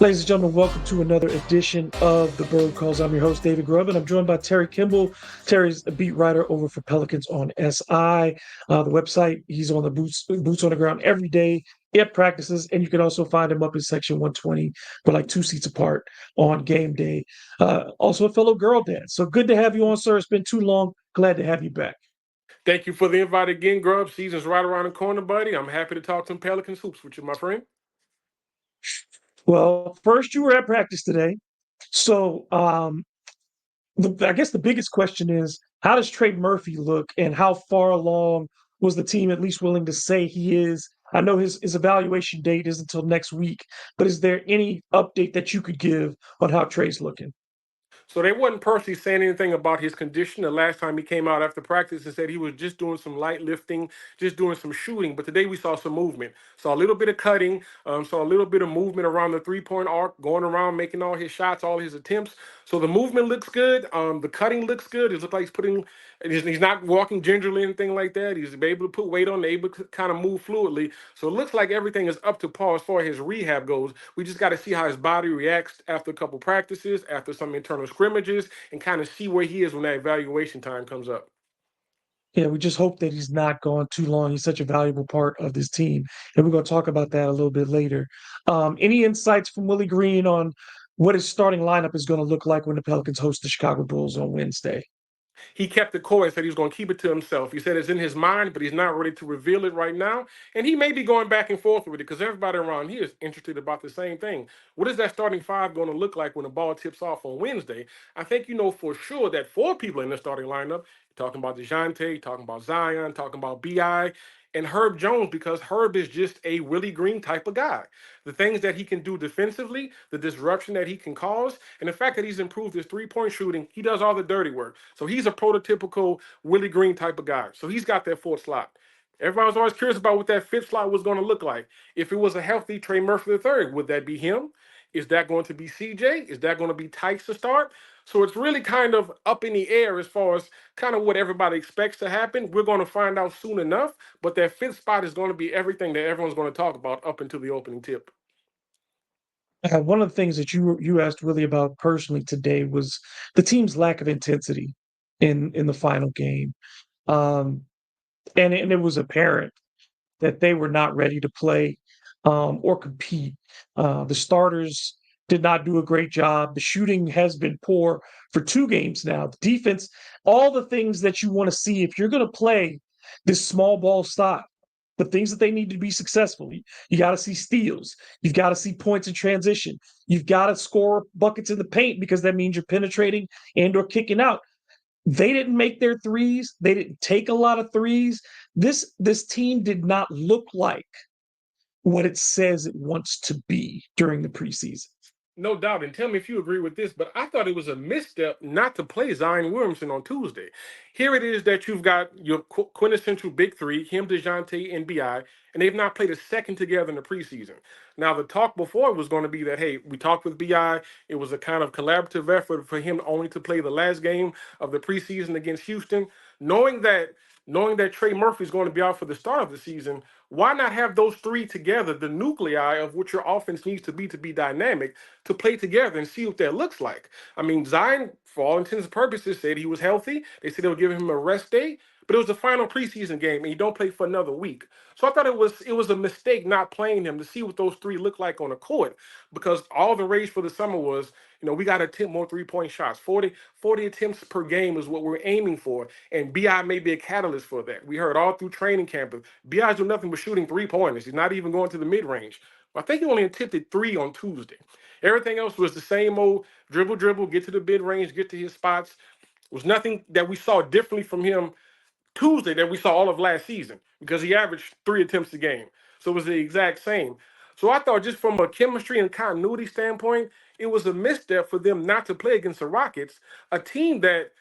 Ladies and gentlemen, welcome to another edition of the Bird Calls. I'm your host, David Grubb, and I'm joined by Terry Kimble. Terry's a beat writer over for Pelicans on SI, the website. He's on the boots on the ground every day at practices, and you can also find him up in section 120, but like 2 seats apart on game day. Also a fellow girl dad. So good to have you on, sir. It's been too long. Glad to have you back. Thank you for the invite again, Grub. Season's right around the corner, buddy. I'm happy to talk some Pelicans hoops with you, my friend. Well, first you were at practice today. So I guess the biggest question is, how does Trey Murphy look, and how far along was the team at least willing to say he is? I know his evaluation date is until next week, but is there any update that you could give on how Trey's looking? So they wasn't personally saying anything about his condition. The last time he came out after practice and said he was just doing some light lifting, just doing some shooting. But today we saw some movement. Saw a little bit of cutting, saw a little bit of movement around the three-point arc, going around, making all his shots, all his attempts. So the movement looks good. The cutting looks good. It looks like he's putting. He's not walking gingerly, anything like that. He's able to put weight on, able to kind of move fluidly. So it looks like everything is up to par as far as his rehab goes. We just got to see how his body reacts after a couple practices, after some internal scrimmages, and kind of see where he is when that evaluation time comes up. Yeah, we just hope that he's not gone too long. He's such a valuable part of this team, and we're going to talk about that a little bit later. Any insights from Willie Green on what his starting lineup is going to look like when the Pelicans host the Chicago Bulls on Wednesday? He kept the core and said he was going to keep it to himself. He said it's in his mind, but he's not ready to reveal it right now. And he may be going back and forth with it because everybody around here is interested about the same thing. What is that starting five going to look like when the ball tips off on Wednesday? I think you know for sure that four people in the starting lineup, talking about DeJounte, talking about Zion, talking about BI, and Herb Jones, because Herb is just a Willie Green type of guy. The things that he can do defensively, the disruption that he can cause, and the fact that he's improved his three-point shooting, he does all the dirty work. So he's a prototypical Willie Green type of guy. So he's got that fourth slot. Everybody was always curious about what that fifth slot was going to look like. If it was a healthy Trey Murphy III, would that be him? Is that going to be CJ? Is that going to be Tice to start? So it's really kind of up in the air as far as kind of what everybody expects to happen. We're going to find out soon enough, but that fifth spot is going to be everything that everyone's going to talk about up until the opening tip. One of the things that you asked really about personally today was the team's lack of intensity in the final game, um, and it was apparent that they were not ready to play or compete. The starters did not do a great job. The shooting has been poor for 2 games now. The defense, all the things that you want to see if you're going to play this small ball style, the things that they need to be successful. You got to see steals. You've got to see points in transition. You've got to score buckets in the paint because that means you're penetrating and or kicking out. They didn't make their threes. They didn't take a lot of threes. This team did not look like what it says it wants to be during the preseason. No doubt, and tell me if you agree with this, but I thought it was a misstep not to play Zion Williamson on Tuesday. Here it is that you've got your quintessential big three, him, DeJounte, and BI, and they've not played a second together in the preseason. Now, the talk before was going to be that, hey, we talked with BI. It was a kind of collaborative effort for him only to play the last game of the preseason against Houston, knowing that knowing that Trey Murphy is going to be out for the start of the season, why not have those three together, the nuclei of what your offense needs to be dynamic, to play together and see what that looks like? I mean, Zion, for all intents and purposes, said he was healthy. They said they would give him a rest day, but it was the final preseason game, and you don't play for another week. So I thought it was a mistake not playing him to see what those three look like on the court, because all the rage for the summer was, we got to attempt more three-point shots. 40 attempts per game is what we're aiming for, and BI may be a catalyst for that. We heard all through training camp, BI's do nothing but shooting three-pointers. He's not even going to the mid-range. I think he only attempted 3 on Tuesday. Everything else was the same old dribble, get to the mid-range, get to his spots. It was nothing that we saw differently from him Tuesday that we saw all of last season, because he averaged 3 attempts a game. So it was the exact same. So I thought, just from a chemistry and continuity standpoint, it was a misstep for them not to play against the Rockets, a team that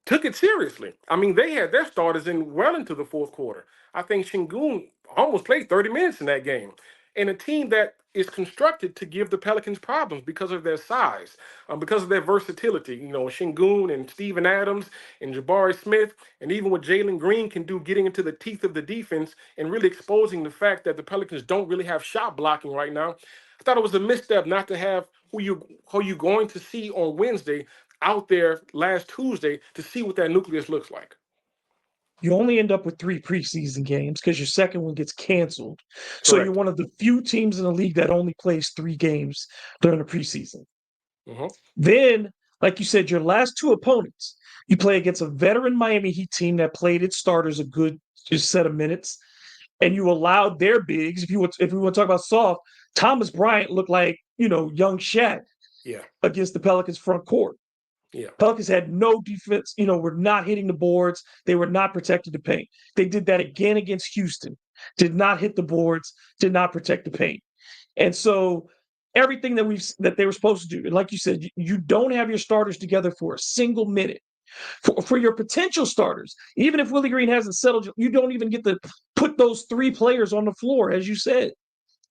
took it seriously. I mean, they had their starters in well into the fourth quarter. I think Shingun almost played 30 minutes in that game. And a team that is constructed to give the Pelicans problems because of their size, because of their versatility. Shingun and Steven Adams and Jabari Smith, and even what Jalen Green can do getting into the teeth of the defense and really exposing the fact that the Pelicans don't really have shot blocking right now. I thought it was a misstep not to have who you going to see on Wednesday out there last Tuesday to see what that nucleus looks like. You only end up with 3 preseason games because your second one gets canceled. So you're Correct. one of the few teams in the league that only plays 3 games during the preseason. Hmm. Then, like you said, your last 2 opponents, you play against a veteran Miami Heat team that played its starters a good just set of minutes, and you allowed their bigs. If we want to talk about soft, Thomas Bryant looked like young Shaq Yeah. against the Pelicans front court. Yeah. Pelicans had no defense, were not hitting the boards. They were not protecting the paint. They did that again against Houston. Did not hit the boards, did not protect the paint. And so everything that they were supposed to do, and like you said, you don't have your starters together for a single minute. For your potential starters, even if Willie Green hasn't settled, you don't even get to put those 3 players on the floor, as you said.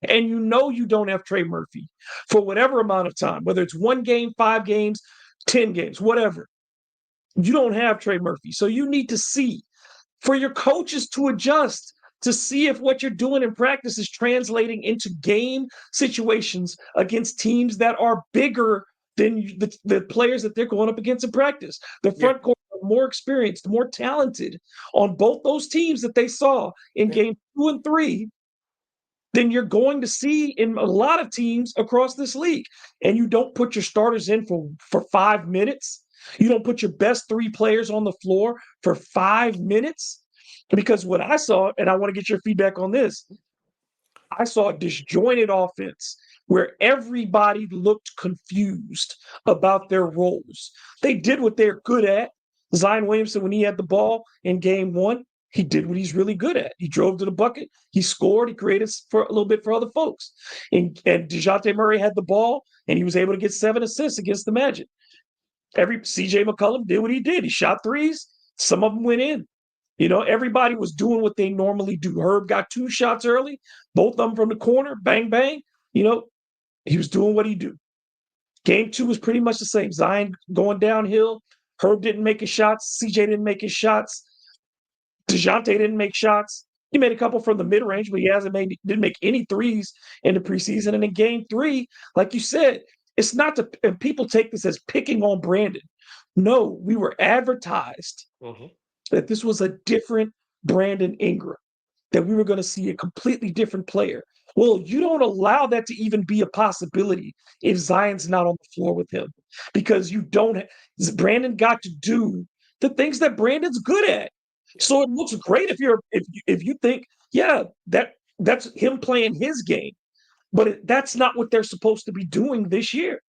And you don't have Trey Murphy for whatever amount of time, whether it's 1 game, 5 games, 10 games, whatever. You don't have Trey Murphy. So you need to see for your coaches to adjust to see if what you're doing in practice is translating into game situations against teams that are bigger than the players that they're going up against in practice. The Yeah. front court are more experienced, more talented on both those teams that they saw in Yeah. game 2 and 3 than you're going to see in a lot of teams across this league. And you don't put your starters in for 5 minutes. You don't put your best 3 players on the floor for 5 minutes. Because what I saw, and I want to get your feedback on this, I saw a disjointed offense where everybody looked confused about their roles. They did what they're good at. Zion Williamson, when he had the ball in game 1, he did what he's really good at. He drove to the bucket, he scored, he created for a little bit for other folks. And DeJounte Murray had the ball, and he was able to get 7 assists against the Magic. CJ McCollum did what he did. He shot threes. Some of them went in. Everybody was doing what they normally do. Herb got 2 shots early, both of them from the corner, bang, bang. You know, he was doing what he do. Game 2 was pretty much the same. Zion going downhill. Herb didn't make his shots. CJ didn't make his shots. DeJounte didn't make shots. He made a couple from the mid range, but didn't make any threes in the preseason. And in game 3, like you said, it's not to, and people take this as picking on Brandon. No, we were advertised Hmm. that this was a different Brandon Ingram, that we were going to see a completely different player. Well, you don't allow that to even be a possibility if Zion's not on the floor with him, because you don't. Brandon got to do the things that Brandon's good at. Yeah. So it looks great if you think, yeah, that's him playing his game, but that's not what they're supposed to be doing this year.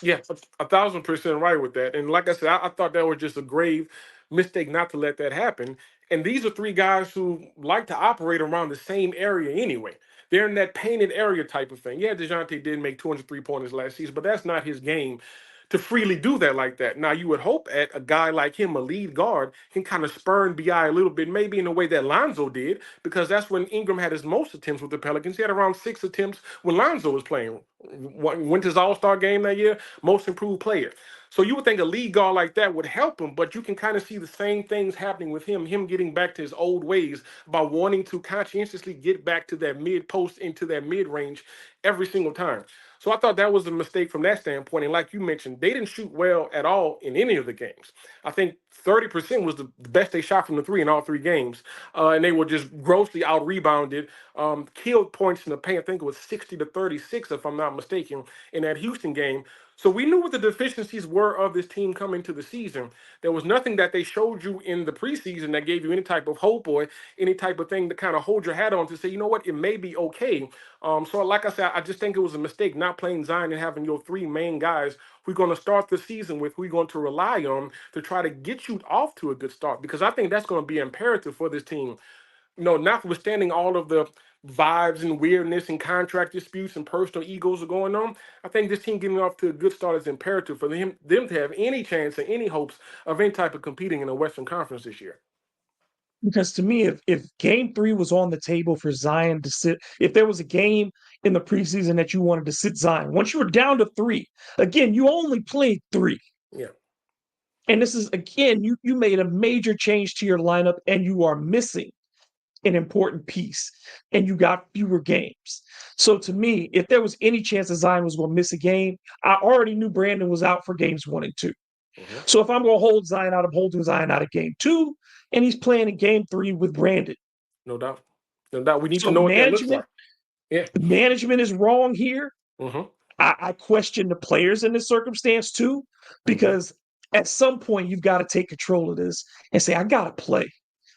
Yeah, 1,000% right with that. And like I said, I thought that was just a grave mistake not to let that happen. And these are 3 guys who like to operate around the same area anyway. They're in that painted area type of thing. Yeah, DeJounte did make 203 pointers last season, but that's not his game to freely do that like that. Now, you would hope at a guy like him, a lead guard, can kind of spurn BI a little bit, maybe in the way that Lonzo did, because that's when Ingram had his most attempts with the Pelicans. He had around 6 attempts when Lonzo was playing. Went to his All-Star game that year, most improved player. So you would think a lead guard like that would help him, but you can kind of see the same things happening with him getting back to his old ways by wanting to conscientiously get back to that mid post into that mid range every single time. So I thought that was a mistake from that standpoint. And like you mentioned, they didn't shoot well at all in any of the games. I think 30% was the best they shot from the 3 in all 3 games. And they were just grossly out rebounded, killed points in the paint. I think it was 60-36, if I'm not mistaken, in that Houston game. So we knew what the deficiencies were of this team coming to the season. There was nothing that they showed you in the preseason that gave you any type of hope or any type of thing to kind of hold your hat on to say, you know what, it may be okay. So like I said, I just think it was a mistake not playing Zion and having your 3 main guys who are going to start the season with, who you're going to rely on to try to get you off to a good start. Because I think that's going to be imperative for this team. Notwithstanding all of the vibes and weirdness and contract disputes and personal egos are going on, I think this team getting off to a good start is imperative for them to have any chance and any hopes of any type of competing in the Western Conference this year. Because to me, if game 3 was on the table for Zion to sit, if there was a game in the preseason that you wanted to sit Zion, once you were down to 3, again, you only played 3. Yeah. And this is, again, you made a major change to your lineup and you are missing an important piece, and you got fewer games. So to me, if there was any chance that Zion was going to miss a game, I already knew Brandon was out for games 1 and 2. Mhm. So if I'm going to hold Zion out, I'm holding Zion out of game 2, and he's playing in game 3 with Brandon. No doubt. No doubt. We need to So know what that looks like. Yeah. management is wrong here. Hmm. I question the players in this circumstance too, Hmm. because at some point you've got to take control of this and say, I got to play.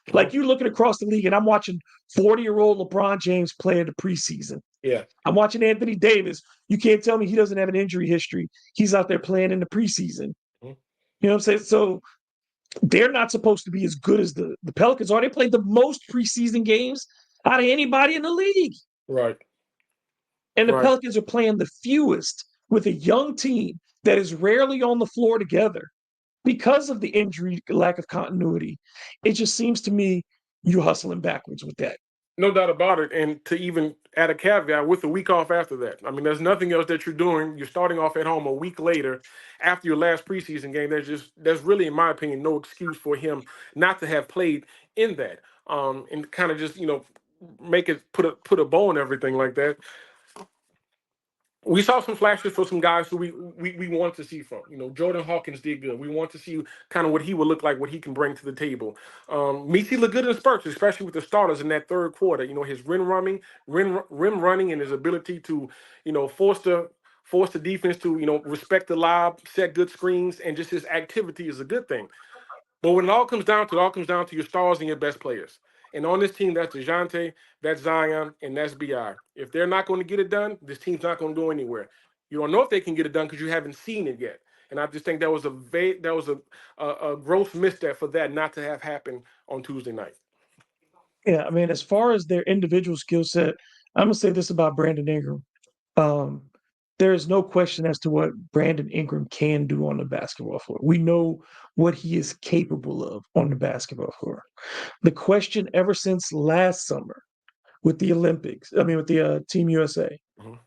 Hmm. Like you're looking across the league, and I'm watching 40-year-old LeBron James play in the preseason. Yeah. I'm watching Anthony Davis. You can't tell me he doesn't have an injury history. He's out there playing in the preseason. Mhm. You know what I'm saying? So they're not supposed to be as good as the Pelicans are. They played the most preseason games out of anybody in the league. Right. And the Right. Pelicans are playing the fewest with a young team that is rarely on the floor together because of the injury, lack of continuity. It just seems to me you're hustling backwards with that. No doubt about it. And to even add a caveat with a week off after that. I mean, there's nothing else that you're doing. You're starting off at home a week later after your last preseason game. There's really, in my opinion, no excuse for him not to have played in that. And kind of just, make it put a bow on everything like that. We saw some flashes for some guys who we want to see from. Jordan Hawkins did good. We want to see kind of what he would look like, what he can bring to the table. Meetsy looked good in spurts, especially with the starters in that third quarter. His rim running, and his ability to, force the defense to, respect the lob, set good screens, and just his activity is a good thing. But when it all comes down to it, all comes down to your stars and your best players. And on this team, that's DeJounte, that's Zion, and that's BI. If they're not going to get it done, this team's not going to go anywhere. You don't know if they can get it done because you haven't seen it yet. And I just think that was a gross misstep for that not to have happened on Tuesday night. Yeah, I mean, as far as their individual skill set, I'm gonna say this about Brandon Ingram. Um, there is no question as to what Brandon Ingram can do on the basketball floor. We know what he is capable of on the basketball floor. The question ever since last summer with the Olympics, I mean, with the Team USA, Mhm.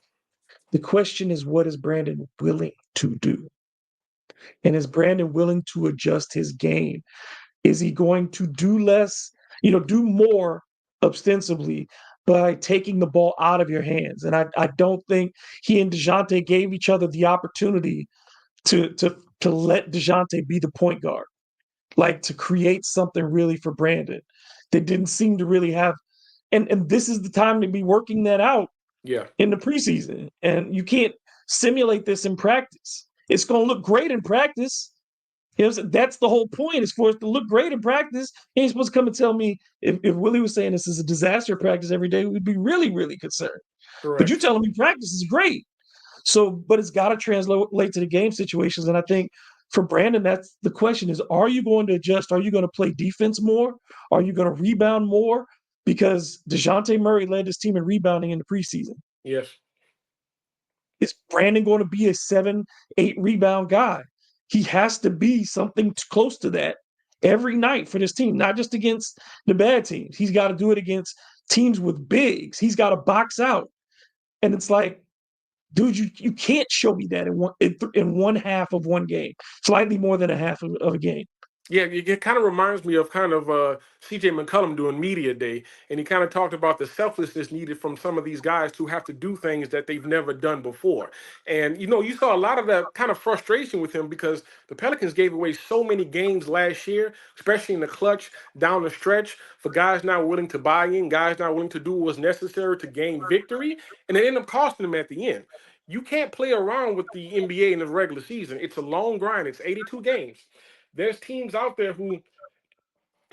the question is, what is Brandon willing to do? And is Brandon willing to adjust his game? Is he going to do less, do more ostensibly by taking the ball out of your hands? And I don't think he and DeJounte gave each other the opportunity to let DeJounte be the point guard, like to create something really for Brandon. They didn't seem to really have, and this is the time to be working that out Yeah. in the preseason. And you can't simulate this in practice. It's going to look great in practice. That's the whole point, is for it to look great in practice. He ain't supposed to come and tell me if Willie was saying this is a disaster practice every day, we'd be really, really concerned. But you Correct. telling me practice is great. So, but it's got to translate to the game situations. And I think for Brandon, that's the question is, are you going to adjust? Are you going to play defense more? Are you going to rebound more? Because DeJounte Murray led his team in rebounding in the preseason. Yes. Is Brandon going to be a 7, 8 rebound guy? He has to be something close to that every night for this team, not just against the bad teams. He's got to do it against teams with bigs. He's got to box out. And it's like, dude, you can't show me that in one half of one game, slightly more than a half of a game. Yeah, it kind of reminds me of kind of CJ McCollum doing media day, and he kind of talked about the selflessness needed from some of these guys to have to do things that they've never done before. And you saw a lot of that kind of frustration with him because the Pelicans gave away so many games last year, especially in the clutch down the stretch, for guys not willing to buy in, guys not willing to do what was necessary to gain victory, and it ended up costing them at the end. You can't play around with the NBA in the regular season. It's a long grind. It's 82 games. There's teams out there who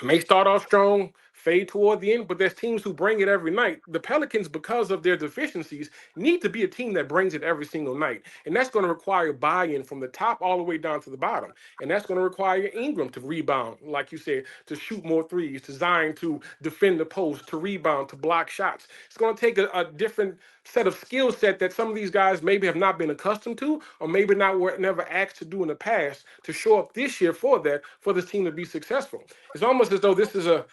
may start off strong, fade toward the end, but there's teams who bring it every night. The Pelicans, because of their deficiencies, need to be a team that brings it every single night. And that's going to require buy-in from the top all the way down to the bottom. And that's going to require Ingram to rebound, like you said, to shoot more threes, to Zion to defend the post, to rebound, to block shots. It's going to take a different set of skill set that some of these guys maybe have not been accustomed to, or maybe not were never asked to do in the past, to show up this year for that, for this team to be successful. It's almost as though this is a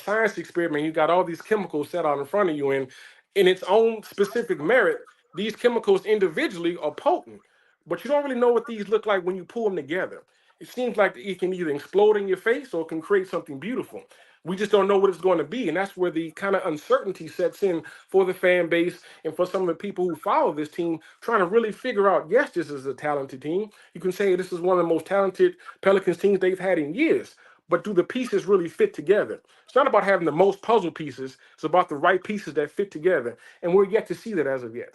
science experiment. You got all these chemicals set out in front of you, and in its own specific merit, these chemicals individually are potent, but you don't really know what these look like when you pull them together. It seems like it can either explode in your face or it can create something beautiful. We just don't know what it's going to be. And that's where the kind of uncertainty sets in for the fan base and for some of the people who follow this team, trying to really figure out, yes, this is a talented team. You can say this is one of the most talented Pelicans teams they've had in years. But do the pieces really fit together? It's not about having the most puzzle pieces. It's about the right pieces that fit together. And we're yet to see that as of yet.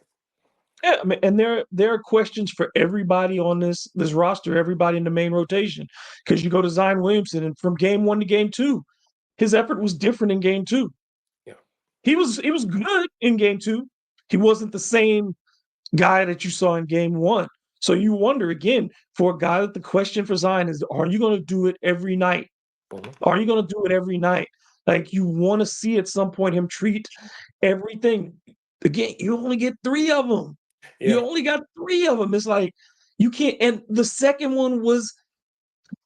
Yeah, I mean, and there are questions for everybody on this roster, everybody in the main rotation, because you go to Zion Williamson, and from game one to game two, his effort was different in game two. Yeah. He was good in game two. He wasn't the same guy that you saw in game one. So you wonder again for a guy that the question for Zion is, are you going to do it every night? Mhm. Are you going to do it every night? Like you want to see at some point him treat everything. Again, you only get three of them. You Yeah. only got three of them. It's like you can't. And the second one was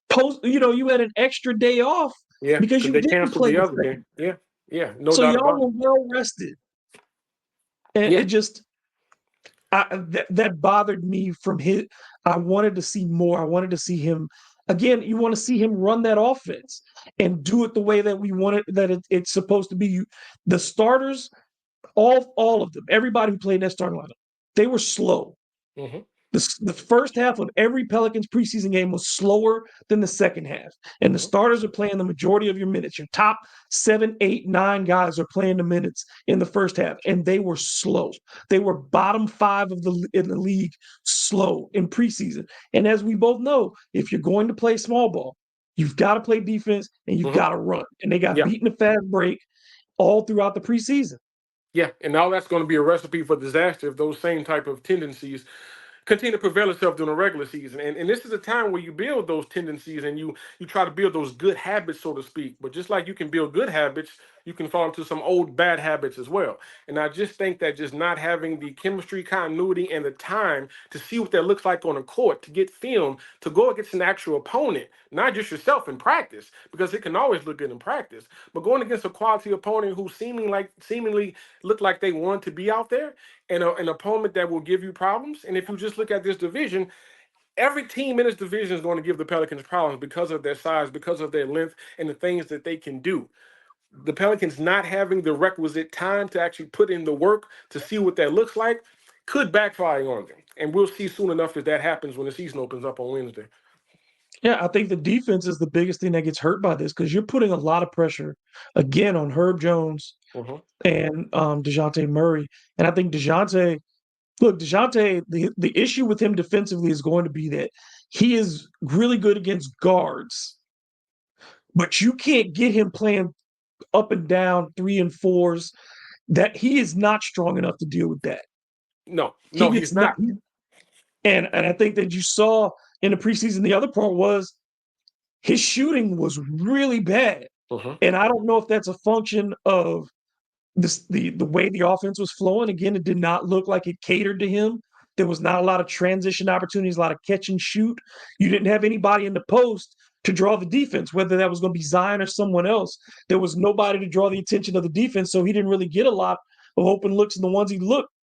post. You had an extra day off Yeah. because Because you they didn't canceled play the the other game. second. Yeah. Yeah. No So doubt y'all about were well rested, it. and it Yeah. just that bothered me from his. I wanted to see more. I wanted to see him again. You want to see him run that offense and do it the way that we want it. That it's supposed to be. The starters, all of them, everybody who played in that starting lineup, they were slow. Hmm. The first half of every Pelicans preseason game was slower than the second half. And the Hmm. starters are playing the majority of your minutes. Your top 7, 8, 9 guys are playing the minutes in the first half, and they were slow. They were bottom 5 in the league slow in preseason. And as we both know, if you're going to play small ball, you've got to play defense and you've Hmm. got to run. And they got Yeah. beaten a fast break all throughout the preseason. Yeah. And now that's going to be a recipe for disaster if those same type of tendencies continue to prevail itself during the regular season. And this is a time where you build those tendencies and you try to build those good habits, so to speak. But just like you can build good habits, you can fall into some old bad habits as well. And I just think that just not having the chemistry, continuity, and the time to see what that looks like on a court, to get film, to go against an actual opponent, not just yourself in practice, because it can always look good in practice, but going against a quality opponent who seemingly look like they want to be out there, and an opponent that will give you problems. And if you just look at this division, every team in this division is going to give the Pelicans problems because of their size, because of their length, and the things that they can do. The Pelicans not having the requisite time to actually put in the work to see what that looks like could backfire on them. And we'll see soon enough if that happens when the season opens up on Wednesday. Yeah, I think the defense is the biggest thing that gets hurt by this because you're putting a lot of pressure again on Herb Jones Mhm. and DeJounte Murray. And I think DeJounte, the issue with him defensively is going to be that he is really good against guards, but you can't get him playing up and down 3 and 4s. That he is not strong enough to deal with that. No, He no, gets he's not, not. and I think that you saw in the preseason. The other part was his shooting was really bad. Mhm. And I don't know if that's a function of the way the offense was flowing. Again, it did not look like it catered to him. There was not a lot of transition opportunities, a lot of catch and shoot. You didn't have anybody in the post to draw the defense, whether that was going to be Zion or someone else. There was nobody to draw the attention of the defense, so he didn't really get a lot of open looks, and the ones he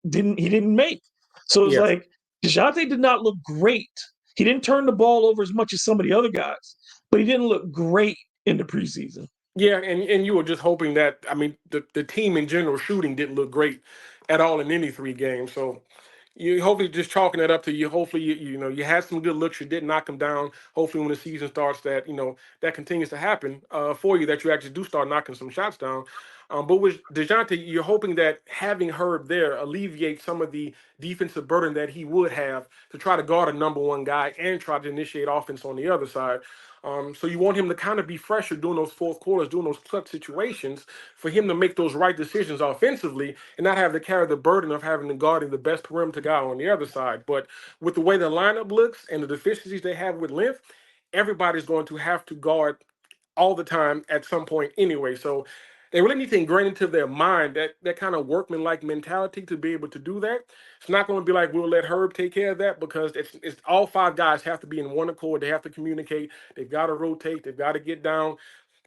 didn't make. So it was Yes. like DeJounte did not look great. He didn't turn the ball over as much as some of the other guys, but he didn't look great in the preseason. Yeah, and you were just hoping that, I mean, the team in general shooting didn't look great at all in any three games. So you hopefully just chalking that up to you. Hopefully you had some good looks. You did knock them down. Hopefully when the season starts, that that continues to happen for you. That you actually do start knocking some shots down. But with Dejounte, you're hoping that having Herb there alleviates some of the defensive burden that he would have to try to guard a number one guy and try to initiate offense on the other side. So you want him to kind of be fresher during those fourth quarters, during those clutch situations, for him to make those right decisions offensively and not have to carry the burden of having to guarding the best perimeter guy on the other side. But with the way the lineup looks and the deficiencies they have with length, everybody's going to have to guard all the time at some point anyway. So they really need to ingrain into their mind that kind of workman-like mentality to be able to do that. It's not going to be like we'll let Herb take care of that, because it's all five guys have to be in one accord. They have to communicate. They've got to rotate. They've got to get down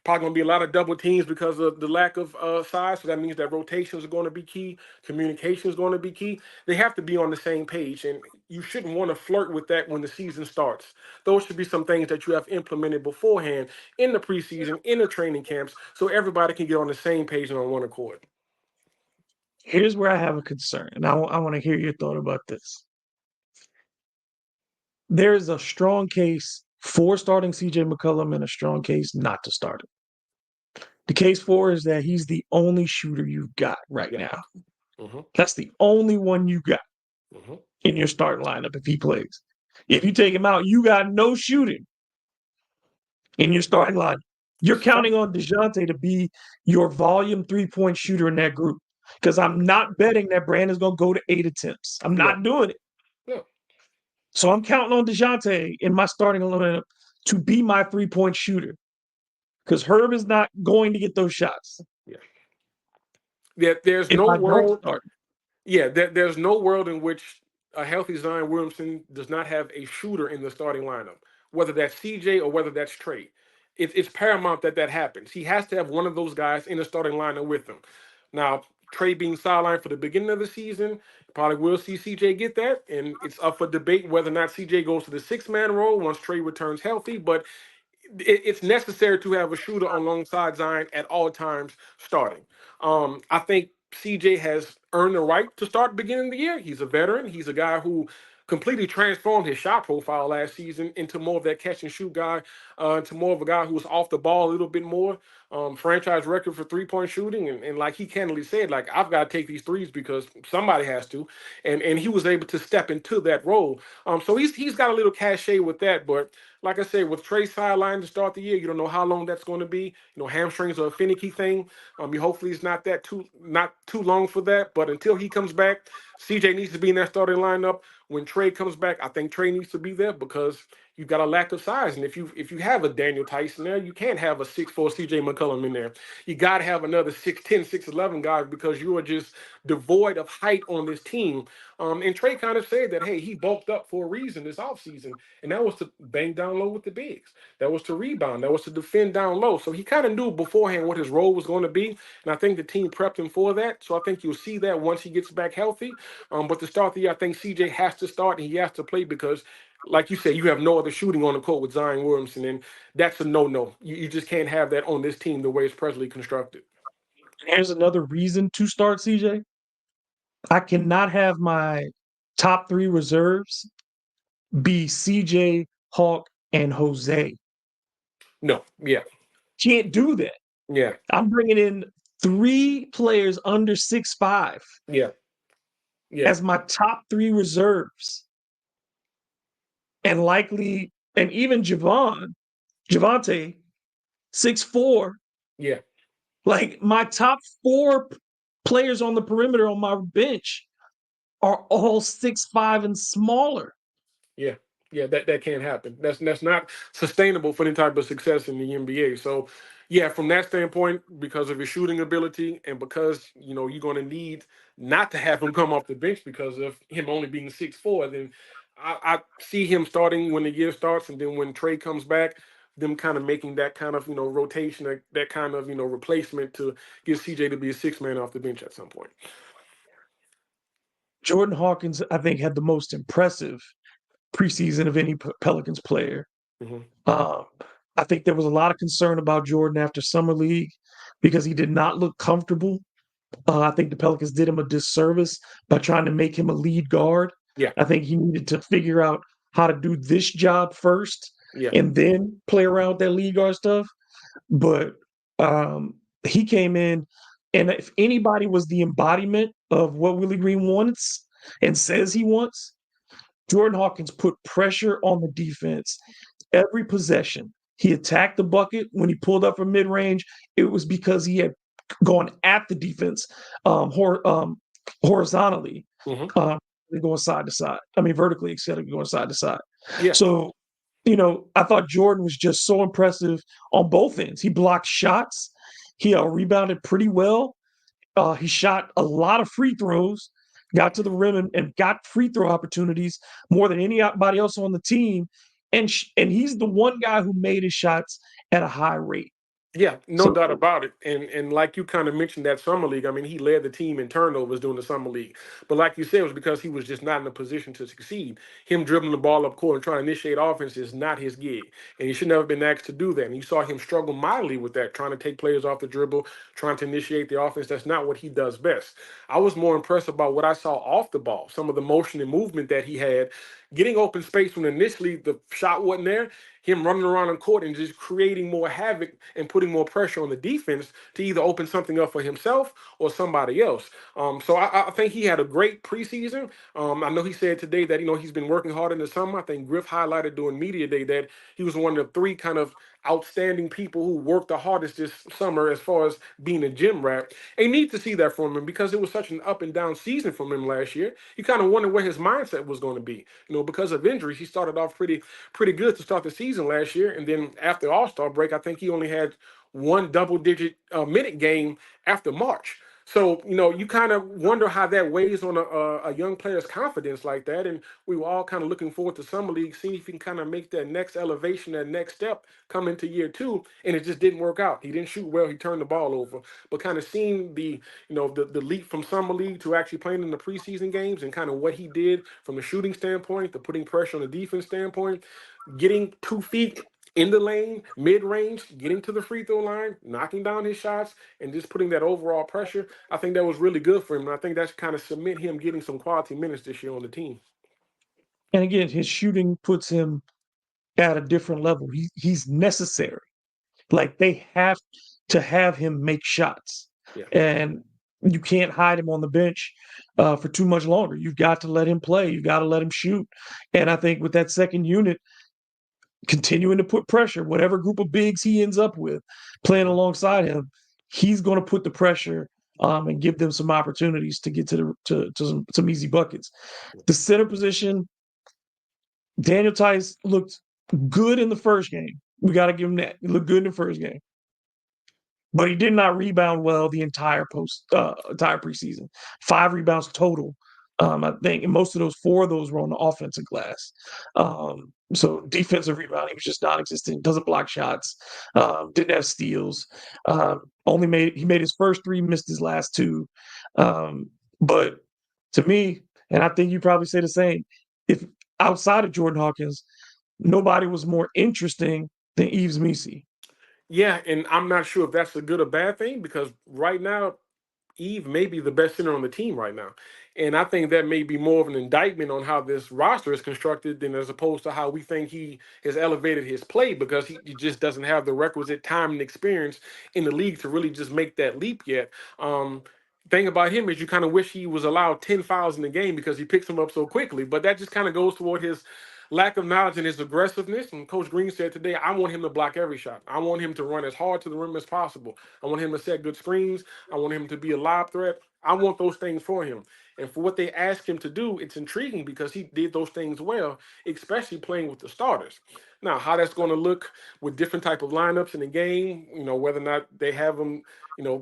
probably going to be a lot of double teams because of the lack of size. So that means that rotations are going to be key. Communication is going to be key. They have to be on the same page, and you shouldn't want to flirt with that when the season starts. Those should be some things that you have implemented beforehand in the preseason, in the training camps, so everybody can get on the same page and on one accord. Here's where I have a concern, and I want to hear your thought about this. There is a strong case for starting CJ McCollum and a strong case not to start him. The case for is that he's the only shooter you've got right Yeah. now. Mm-hmm. That's the only one you got Mm-hmm. in your starting lineup if he plays. If you take him out, you got no shooting in your starting lineup. You're counting on DeJounte to be your volume 3-point shooter in that group. Because I'm not betting that Brandon's going to go to 8 attempts. I'm Yeah. not doing it. Yeah. So I'm counting on DeJounte in my starting lineup to be my 3-point shooter. Because Herb is not going to get those shots. Yeah. Yeah. There's If no I don't world. start. Yeah, there's no world in which a healthy Zion Williamson does not have a shooter in the starting lineup, whether that's CJ or whether that's Trey. It's paramount that that happens. He has to have one of those guys in the starting lineup with him. Now, Trey being sidelined for the beginning of the season, probably will see CJ get that, and it's up for debate whether or not CJ goes to the six-man role once Trey returns healthy. But it's necessary to have a shooter alongside Zion at all times starting. I think CJ has earned the right to start beginning of the year. He's a veteran. He's a guy who completely transformed his shot profile last season into more of that catch and shoot guy, to more of a guy who was off the ball a little bit more. Franchise record for 3-point shooting, and like he candidly said, like I've got to take these threes because somebody has to, and he was able to step into that role. So he's got a little cachet with that, but like I said, with Trey sideline to start the year, you don't know how long that's going to be. You know, hamstrings are a finicky thing. You hopefully it's not too long for that. But until he comes back, CJ needs to be in that starting lineup. When Trey comes back, I think Trey needs to be there because you've got a lack of size. And if you have a Daniel Tyson there, you can't have a 6'4" CJ McCollum in there. You got to have another 6'10", 6'11" guy because you are just devoid of height on this team. And Trey kind of said that, hey, he bulked up for a reason this offseason, and that was to bang down low with the bigs. That was to rebound. That was to defend down low. So he kind of knew beforehand what his role was going to be, and I think the team prepped him for that. So I think you'll see that once he gets back healthy. But to start the year, I think CJ has to start and he has to play because, like you said, you have no other shooting on the court with Zion Williamson, and that's a no-no. You just can't have that on this team the way it's presently constructed. Here's another reason to start CJ. I cannot have my top 3 reserves be CJ, Hawk, and Jose. No, yeah, Can't do that. yeah, I'm bringing in 3 players under 6'5" yeah, yeah, as my top 3 reserves. And likely, and even Javante, 6'4". yeah, Like my top 4 players on the perimeter on my bench are all 6'5" and smaller. yeah, yeah. That can't happen. That's not sustainable for any type of success in the NBA. So, yeah, from that standpoint, because of his shooting ability and because you're going to need not to have him come off the bench because of him only being 6'4", then I see him starting when the year starts, and then when Trey comes back, them kind of making that kind of rotation, that kind of replacement to get CJ to be a six man off the bench at some point. Jordan Hawkins, I think, had the most impressive preseason of any Pelicans player. Hmm. Um, I think there was a lot of concern about Jordan after Summer League because he did not look comfortable. I think the Pelicans did him a disservice by trying to make him a lead guard. Yeah, I think he needed to figure out how to do this job first yeah, and then play around with that lead guard stuff. But he came in, and if anybody was the embodiment of what Willie Green wants and says he wants, Jordan Hawkins put pressure on the defense every possession. He attacked the bucket when he pulled up from mid range. It was because he had gone at the defense horizontally, hmm um, going side to side. I mean, vertically instead of going side to side. yeah, So, I thought Jordan was just so impressive on both ends. He blocked shots. He rebounded pretty well. He shot a lot of free throws, got to the rim and got free throw opportunities more than anybody else on the team. And he's the one guy who made his shots at a high rate. Yeah, no So doubt about it. And like you kind of mentioned that summer league, I mean, he led the team in turnovers during the summer league. But like you said, it was because he was just not in a position to succeed. Him dribbling the ball up court and trying to initiate offense is not his gig. And he should never have been asked to do that. And you saw him struggle mightily with that, trying to take players off the dribble, trying to initiate the offense. That's not what he does best. I was more impressed about what I saw off the ball, some of the motion and movement that he had, getting open space when initially the shot wasn't there, him running around on court and just creating more havoc and putting more pressure on the defense to either open something up for himself or somebody else. So I think he had a great preseason. I know he said today that he's been working hard in the summer. I think Griff highlighted during media day that he was one of the three kind of outstanding people who worked the hardest this summer as far as being a gym rat. And need to see that from him because it was such an up and down season from him last year. You kind of wonder where his mindset was going to be. Because of injuries, he started off pretty good to start the season last year, and then after All Star break, I think he only had one double digit minute game after March. So you kind of wonder how that weighs on a young player's confidence like that. And we were all kind of looking forward to summer league, seeing if he can kind of make that next elevation, that next step, come into year two. And it just didn't work out. He didn't shoot well. He turned the ball over. But kind of seeing the leap from summer league to actually playing in the preseason games and kind of what he did from the shooting standpoint, the putting pressure on the defense standpoint, getting 2 feet in the lane, mid range, getting to the free throw line, knocking down his shots, and just putting that overall pressure. I think that was really good for him. And I think that's kind of cement him getting some quality minutes this year on the team. and again, his shooting puts him at a different level. He's necessary. Like they have to have him make shots, Yeah, and you can't hide him on the bench for too much longer. You've got to let him play. You've got to let him shoot. And I think with that second unit, continuing to put pressure, whatever group of bigs he ends up with playing mhm, alongside him, he's going to put the pressure and give them some opportunities to get to some easy buckets. The center position, Daniel Tice looked good in the first game. We got to give him that. He looked good in the first game, but he did not rebound well the entire preseason. 5 rebounds total. I think, and most of those 4 of those were on the offensive glass. So defensive rebounding was just non-existent. Doesn't block shots. Didn't have steals. He made his first 3, missed his last 2. But to me, and I think you probably say the same, if outside of Jordan Hawkins, nobody was more interesting than Yves Missi. yeah, and I'm not sure if that's a good or bad thing because right now Eve may be the best center on the team right now. And I think that may be more of an indictment on how this roster is constructed than as opposed to how we think he has elevated his play because he just doesn't have the requisite time and experience in the league to really just make that leap yet. Thing about him is you kind of wish he was allowed 10 fouls in the game because he picks them up so quickly. But that just kind of goes toward his lack of knowledge and his aggressiveness. And Coach Green said today, I want him to block every shot. I want him to run as hard to the rim as possible. I want him to set good screens. I want him to be a lob threat. I want those things for him. And for what they asked him to do, it's intriguing because he did those things well, especially playing with the starters. Now, how that's going to look with different type of lineups in the game, whether or not they have him,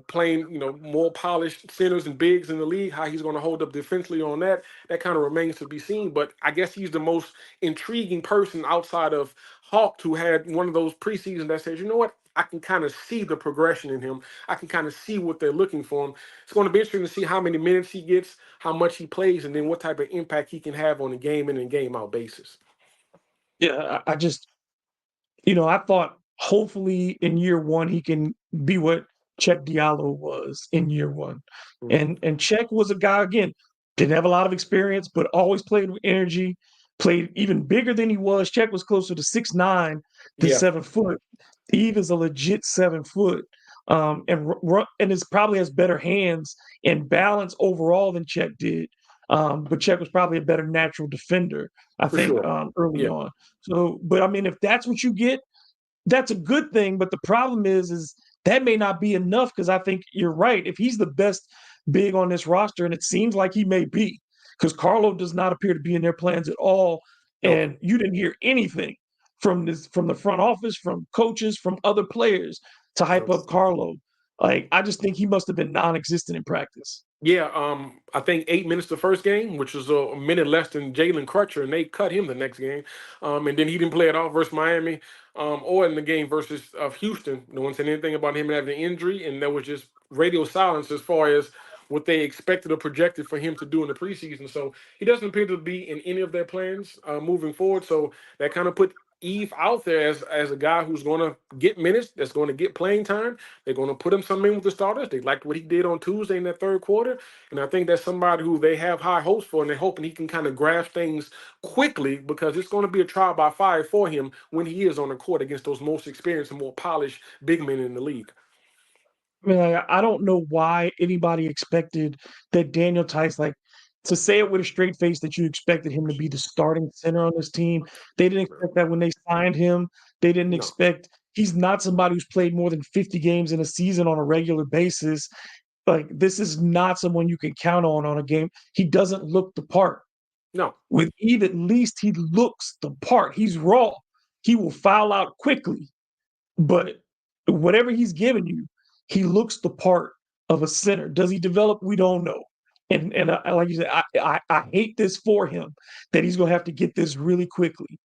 playing, more polished centers and bigs in the league, how he's going to hold up defensively on that kind of remains to be seen. But I guess he's the most intriguing person outside of Hawk who had one of those preseasons that says, you know what? I can kind of see the progression in him. I can kind of see what they're looking for him. It's going to be interesting to see how many minutes he gets, how much he plays, and then what type of impact he can have on a game in and game out basis. Yeah, I just I thought hopefully in year one he can be what Czech Diallo was in year one. Mhm. And Czech was a guy again, didn't have a lot of experience, but always played with energy, played even bigger than he was. Czech was closer to 6'9" than Yeah, 7 foot. Eve is a legit 7 foot. And is probably has better hands and balance overall than Czech did. But Czech was probably a better natural defender, I for think, sure. early Yeah, on. So, but I mean, if that's what you get, that's a good thing. But the problem is that may not be enough because I think you're right. If he's the best big on this roster, and it seems like he may be, because Carlo does not appear to be in their plans at all, no. and you didn't hear anything from the front office, from coaches, from other players to hype No. up Carlo. Like, I just think he must have been non-existent in practice. Yeah, I think 8 minutes the first game, which was a minute less than Jalen Crutcher, and they cut him the next game. And then he didn't play at all versus Miami, or in the game versus Houston. No one said anything about him having an injury, and there was just radio silence as far as what they expected or projected for him to do in the preseason. So he doesn't appear to be in any of their plans moving forward. So that kind of put Eve out there as a guy who's going to get minutes, that's going to get playing time. They're going to put him some in with the starters. They liked what he did on Tuesday in that third quarter. And I think that's somebody who they have high hopes for, and they're hoping he can kind of grasp things quickly because it's going to be a trial by fire for him when he is on the court against those most experienced and more polished big men in the league. I mean, like, I don't know why anybody expected that Daniel Tice, like, to say it with a straight face that you expected him to be the starting center on this team. They didn't expect that when they signed him. They didn't No, expect he's not somebody who's played more than 50 games in a season on a regular basis. Like, this is not someone you can count on a game. He doesn't look the part. no, With Eve, at least he looks the part. He's raw. He will foul out quickly. But whatever he's given you, he looks the part of a center. Does he develop? We don't know. And like you said, I hate this for him that he's gonna have to get this really quickly.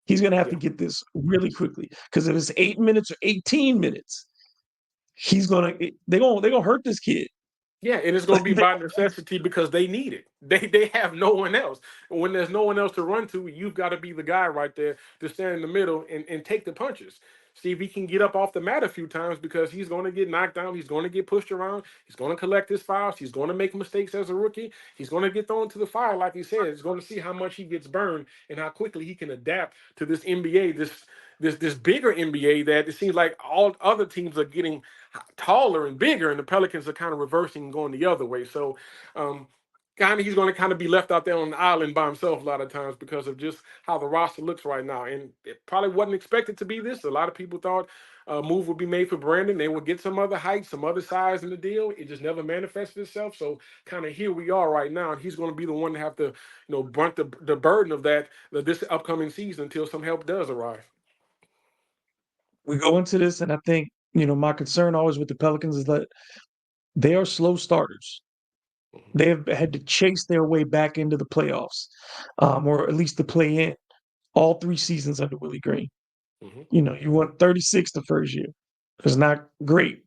He's gonna have to yeah. get this really quickly because if it's 8 minutes or 18 minutes, they're gonna hurt this kid. Yeah, and it's going to be by necessity because they need it. They have no one else. And when there's no one else to run to, you've got to be the guy right there to stand in the middle and take the punches. See if he can get up off the mat a few times because he's going to get knocked down. He's going to get pushed around. He's going to collect his fouls. He's going to make mistakes as a rookie. He's going to get thrown to the fire, like he said. He's going to see how much he gets burned and how quickly he can adapt to this NBA, this bigger NBA that it seems like all other teams are getting taller and bigger, and the Pelicans are kind of reversing and going the other way. So, kind of he's going to kind of be left out there on the island by himself a lot of times because of just how the roster looks right now. And it probably wasn't expected to be this. A lot of people thought a move would be made for Brandon. They would get some other height, some other size in the deal. It just never manifested itself. So kind of here we are right now, and he's going to be the one to have to, brunt the burden of that this upcoming season until some help does arrive. We go into this, and I think my concern always with the Pelicans is that they are slow starters. Mhm. They have had to chase their way back into the playoffs, or at least the play in all 3 seasons under Willie Green. Mhm. You won 36 the first year. It's not great.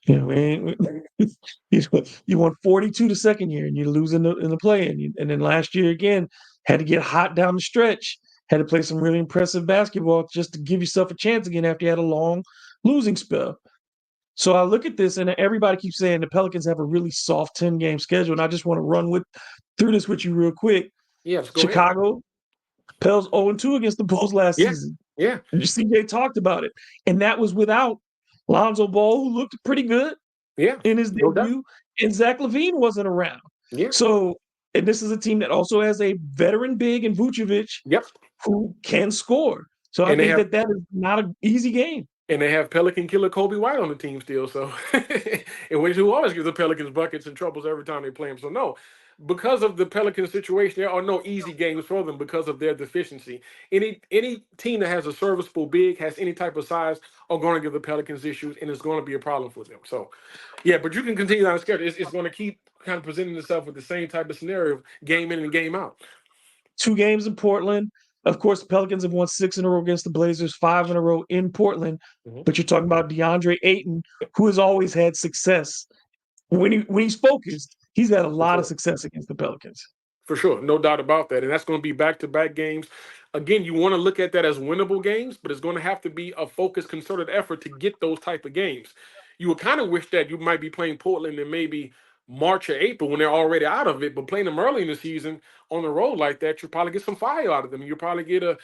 And you won 42 the second year, and you lose in the play in. And then last year again, had to get hot down the stretch. Had to play some really impressive basketball just to give yourself a chance again after you had a long losing spell. So I look at this, and everybody keeps saying the Pelicans have a really soft 10-game schedule, and I just want to run through this with you real quick. Yeah, let's go ahead. Chicago, Pels 0-2 against the Bulls last Yeah, season. yeah, CJ talked about it, and that was without Lonzo Ball, who looked pretty good yeah, in his no doubt. debut, and Zach LaVine wasn't around. Yeah, So, and this is a team that also has a veteran big in Vucevic yep. who can score. So I And they think have that is not an easy game. And they have Pelican killer Kobe White on the team still. So, and which who always gives the Pelicans buckets and troubles every time they play them. So, no, because of the Pelican situation, there are no easy games for them because of their deficiency. Any team that has a serviceable big, has any type of size, are going to give the Pelicans issues, and it's going to be a problem for them. So, yeah, but you can continue on the schedule. It's going to keep kind of presenting itself with the same type of scenario, game in and game out. 2 games in Portland. Of course, the Pelicans have won 6 in a row against the Blazers, 5 in a row in Portland. Mhm. But you're talking about DeAndre Ayton, who has always had success. When he's focused, he's had a For lot of sure. success against the Pelicans. For sure, no doubt about that. And that's going to be back to back games. Again, you want to look at that as winnable games, but it's going to have to be a focused, concerted effort to get those type of games. You would kind of wish that you might be playing Portland in maybe March or April when they're already out of it, but playing them early in the season on the road like that, you'll probably get some fire out of them. You'll probably get a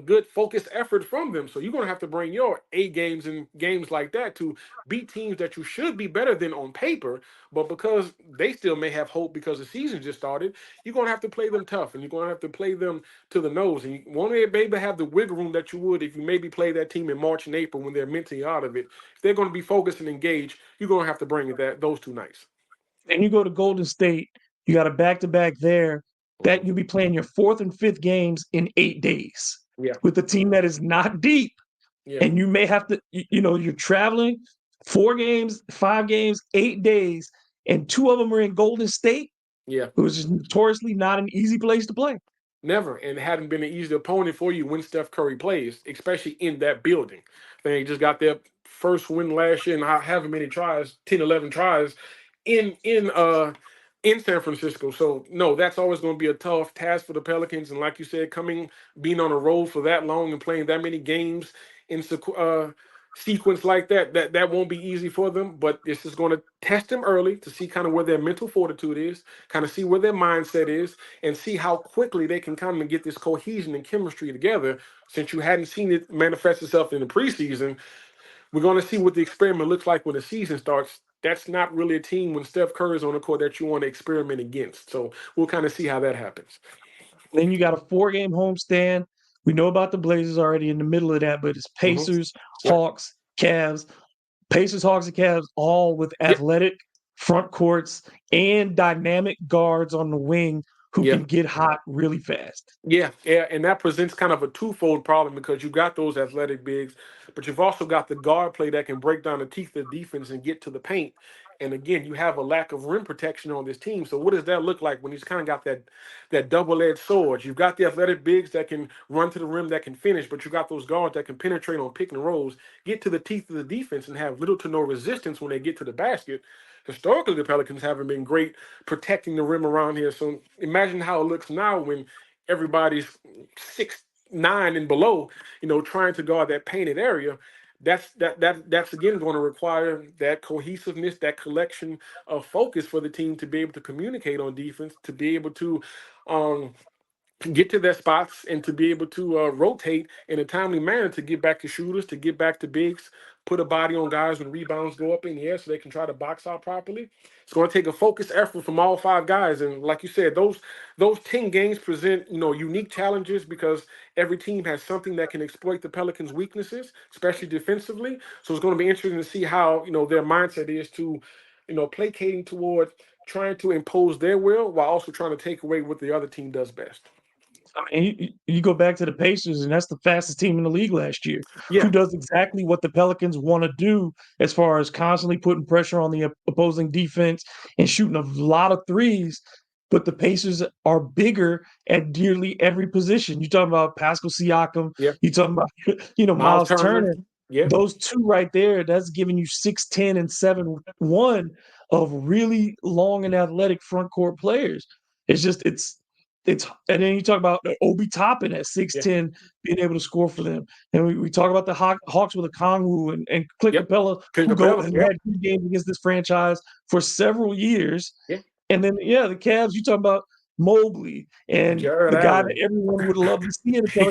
good focused effort from them. So you're going to have to bring your A games and games like that to beat teams that you should be better than on paper, but because they still may have hope because the season just started, you're going to have to play them tough and you're going to have to play them to the nose. And you won't be able to have the wiggle room that you would if you maybe play that team in March and April when they're mentally out of it. If they're going to be focused and engaged, you're going to have to bring it those 2 nights. And you go to Golden State, you got a back-to-back there that Mhm. you'll be playing your fourth and fifth games in 8 days Yeah, with a team that is not deep. yeah, And you may have to, you're traveling. 4 games, 5 games, 8 days, and 2 of them are in Golden State, Yeah. which is notoriously not an easy place to play. Never, and it hadn't been an easy opponent for you when Steph Curry plays, especially in that building. They just got their first win last year, and however many tries, 10, 11 tries in San Francisco. So no, that's always going to be a tough task for the Pelicans. And like you said, being on a road for that long and playing that many games in sequence like that won't be easy for them. But this is going to test them early to see kind of where their mental fortitude is, kind of see where their mindset is, and see how quickly they can come and get this cohesion and chemistry together. Since you hadn't seen it manifest itself in the preseason, we're going to see what the experiment looks like when the season starts. That's not really a team when Steph Curry is on the court that you want to experiment against. So we'll kind of see how that happens. Then you got a 4-game homestand. We know about the Blazers already in the middle of that, but it's Hmm. Pacers, Yep. Hawks, Cavs. Pacers, Hawks, and Cavs, all with Yep. athletic front courts and dynamic guards on the wing who Yeah. can get hot really fast. Yeah, and that presents kind of a twofold problem because you got those athletic bigs, but you've also got the guard play that can break down the teeth of the defense and get to the paint. And again, you have a lack of rim protection on this team. So what does that look like when he's kind of got that double-edged sword? You've got the athletic bigs that can run to the rim, that can finish, but you got those guards that can penetrate on pick and rolls, get to the teeth of the defense, and have little to no resistance when they get to the basket. Historically, the Pelicans haven't been great protecting the rim around here. So imagine how it looks now when everybody's 6'9" and below, trying to guard that painted area. That's again going to require that cohesiveness, that collection of focus for the team to be able to communicate on defense, to be able to um, get to their spots and to be able to rotate in a timely manner to get back to shooters, to get back to bigs, put a body on guys when rebounds go up in the air so they can try to box out properly. It's going to take a focused effort from all 5 guys. And like you said, those 10 games present, unique challenges because every team has something that can exploit the Pelicans' weaknesses, especially defensively. So it's going to be interesting to see how, their mindset is to, placating toward trying to impose their will while also trying to take away what the other team does best. I mean, you go back to the Pacers, and that's the fastest team in the league last year, who Yeah, does exactly what the Pelicans want to do as far as constantly putting pressure on the opposing defense and shooting a lot of threes. But the Pacers are bigger at nearly every position. You're talking about Pascal Siakam, yeah. you're talking about Miles Miles Turner. Turner. Yeah, Those two right there, that's giving you 6'10" and 7'1" of really long and athletic front court players. It's and then you talk about Obi Toppin at yeah, 6'10", being able to score for them. And we talk about the Hawks with a Kongwu and Clint yep. Capella, Clint who Capella. has Yeah, had good games against this franchise for several years. yeah. And then, yeah, the Cavs, you talk about Mobley and Jared the guy that Allen. everyone would love to see in the Yeah,